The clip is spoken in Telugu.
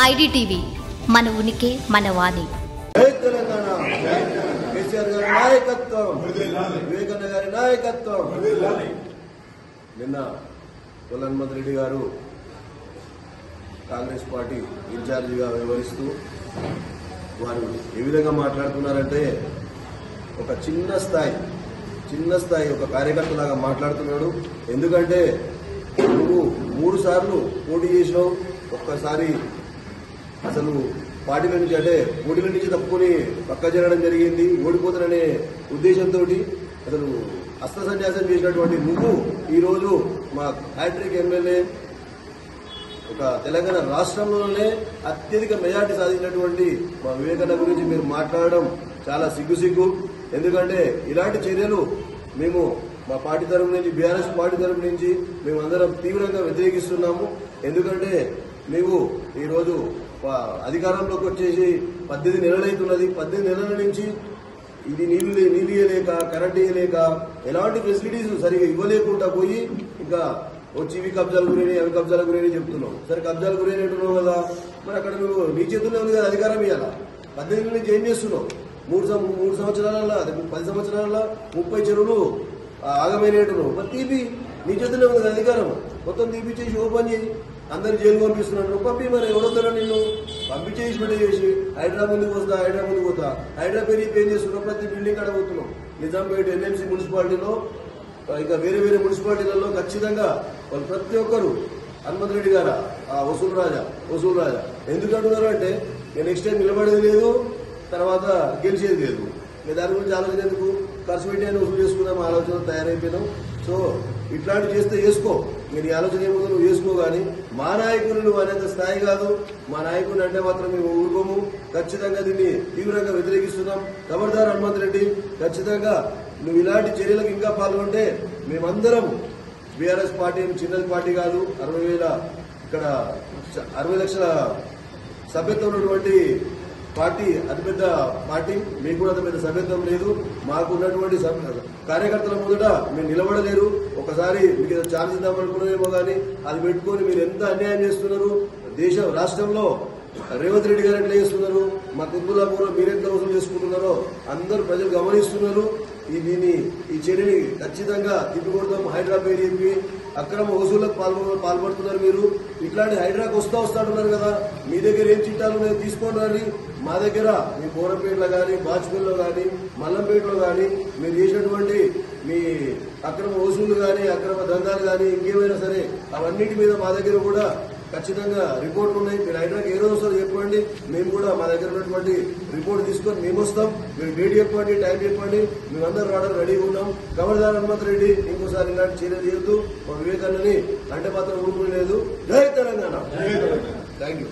ఐడిటీవీ మన ఉనికి మన వాణి. జై తెలంగాణ. కేసీఆర్ గారి నాయకత్వం, వివేకానంద గారి నాయకత్వం. నిన్న హనుమంత్ రెడ్డి గారు కాంగ్రెస్ పార్టీ ఇన్ఛార్జిగా వ్యవహరిస్తూ వారు ఏ విధంగా మాట్లాడుతున్నారంటే ఒక చిన్న స్థాయి ఒక కార్యకర్తలాగా మాట్లాడుతున్నాడు. ఎందుకంటే నువ్వు 3 సార్లు పోటీ చేసినావు, ఒక్కసారి అసలు పార్టీల నుంచి అంటే పోటీల నుంచి తప్పుకొని పక్క జరగడం జరిగింది. ఓడిపోతాననే ఉద్దేశంతో అసలు అస్త్రసన్యాసం చేసినటువంటి నువ్వు ఈరోజు మా హ్యాట్రిక్ ఎమ్మెల్యే, ఒక తెలంగాణ రాష్ట్రంలోనే అత్యధిక మెజార్టీ సాధించినటువంటి మా వివేకానంద గురించి మీరు మాట్లాడడం చాలా సిగ్గు. ఎందుకంటే ఇలాంటి చర్యలు మేము మా పార్టీ తరఫు నుంచి, బీఆర్ఎస్ పార్టీ తరఫు నుంచి మేమందరం తీవ్రంగా వ్యతిరేకిస్తున్నాము. ఎందుకంటే నీవు ఈరోజు అధికారంలోకి వచ్చేసి 18 నెలలైతున్నది. 18 నెలల నుంచి ఇది నీళ్లు ఇవ్వలేక, కరెంట్ ఇవ్వలేక, ఎలాంటి ఫెసిలిటీస్ సరిగా ఇవ్వలేకుండా పోయి ఇంకా వచ్చి ఇవి కబ్జాలు గురైనాయి, అవి కబ్జాలు గురైనాయి చెప్తున్నావు. సరే కబ్జాలు గురైనట్టున్నావు కదా, మరి అక్కడ నువ్వు నీ చేతుల్లో ఉంది కదా అధికారం ఇవ్వాలా. 18 నెలల నుంచి ఏం చేస్తున్నావు? 3 సంవత్సరాల 10 సంవత్సరాల 30 చెరువులు ఆగమైనట్టున్నావు. మరి తీపి నీ చేతుల్లో ఉంది కదా అధికారం, మొత్తం తీపి చేసి ఓపెన్ చేయి. అందరు జైలు పంపిస్తున్నాడు, పంపి. మరి ఎవడొద్దా నిన్ను పంపించేసి చేసి హైడ్రా ముందుకు పోతా హైడ్రా పేరు ఏం చేస్తున్నావు? ప్రతి బిల్డింగ్ కాడ పోతున్నావు. నిజాంపేట ఎన్ఎంసీ మున్సిపాలిటీలో ఇంకా వేరే మున్సిపాలిటీలలో ఖచ్చితంగా వాళ్ళు ప్రతి ఒక్కరు హనుమంత్ రెడ్డి గారు వసూలు రాజా ఎందుకు అంటున్నారు అంటే నెక్స్ట్ టైం నిలబడేది లేదు, తర్వాత గెలిచేది లేదు. దాని గురించి ఆలోచన ఎందుకు? ఖర్చు పెట్టి అని వసూలు చేసుకుందాం ఆలోచన తయారైపోయినాం. సో ఇట్లాంటి చేస్తే చేసుకో, నీ ఆలోచన ఏమో నువ్వు చేసుకో. కానీ మా నాయకులు నువ్వు అనేంత స్థాయి కాదు. మా నాయకులు అంటే మాత్రం మేము ఊరుకోము. ఖచ్చితంగా దీన్ని తీవ్రంగా వ్యతిరేకిస్తున్నాం. ఖబర్దార్ హనుమంత్ రెడ్డి, ఖచ్చితంగా నువ్వు ఇలాంటి చర్యలకు ఇంకా పాల్గొంటే మేమందరం బీఆర్ఎస్ పార్టీ చిన్నది పార్టీ కాదు. 60 లక్షల సభ్యత్వం ఉన్నటువంటి పార్టీ, అతిపెద్ద పార్టీ. మీకు కూడా అంత పెద్ద సభ్యత్వం లేదు. మాకు ఉన్నటువంటి కార్యకర్తల ముందట మీరు నిలబడలేరు. ఒకసారి మీకు ఏదో ఛాన్స్ ఇద్దామనుకున్నారేమో కానీ అది పెట్టుకొని మీరు ఎంత అన్యాయం చేస్తున్నారు. రాష్ట్రంలో రేవంత్ రెడ్డి గారు ఎట్లా చేస్తున్నారు, మా కుతుబుల్లాపూర్లో మీరెట్లా వసూలు చేసుకుంటున్నారో అందరూ ప్రజలు గమనిస్తున్నారు. ఈ చర్యని ఖచ్చితంగా తిప్పికొడతాం. హైడ్రా పేరు చెప్పి అక్రమ వసూళ్లకు పాల్పడుతున్నారు మీరు. ఇట్లాంటి హైడ్రాకు వస్తాడున్నారు కదా, మీ దగ్గర ఏం చిట్టాలు మేము తీసుకోండి. మా దగ్గర మీ బోరంపేటలో కానీ, బాచ్పల్లిలో కానీ, మల్లంపేటలో కానీ మీరు చేసినటువంటి మీ అక్రమ వసూళ్లు కానీ, అక్రమ దందాలు కానీ, ఇంకేమైనా సరే అవన్నిటి మీద మా దగ్గర కూడా ఖచ్చితంగా రిపోర్ట్లు ఉన్నాయి. మీరు హైడ్రాకి ఏ రోజు వస్తారో చెప్పండి, మేము కూడా మా దగ్గర ఉన్నటువంటి రిపోర్ట్ తీసుకొని మేము వస్తాం. మీరు డేట్ చెప్పండి, టైం చెప్పండి, మేమందరం రావడానికి రెడీగా ఉన్నాం. ఖబర్దార్ హనుమంత్ రెడ్డి, ఇంకోసారి ఇలాంటి చర్యలు చేయొద్దు. మా వివేకానందని అంటే మాత్రం ఊరుకోలేదు. జై తెలంగాణ. Thank you.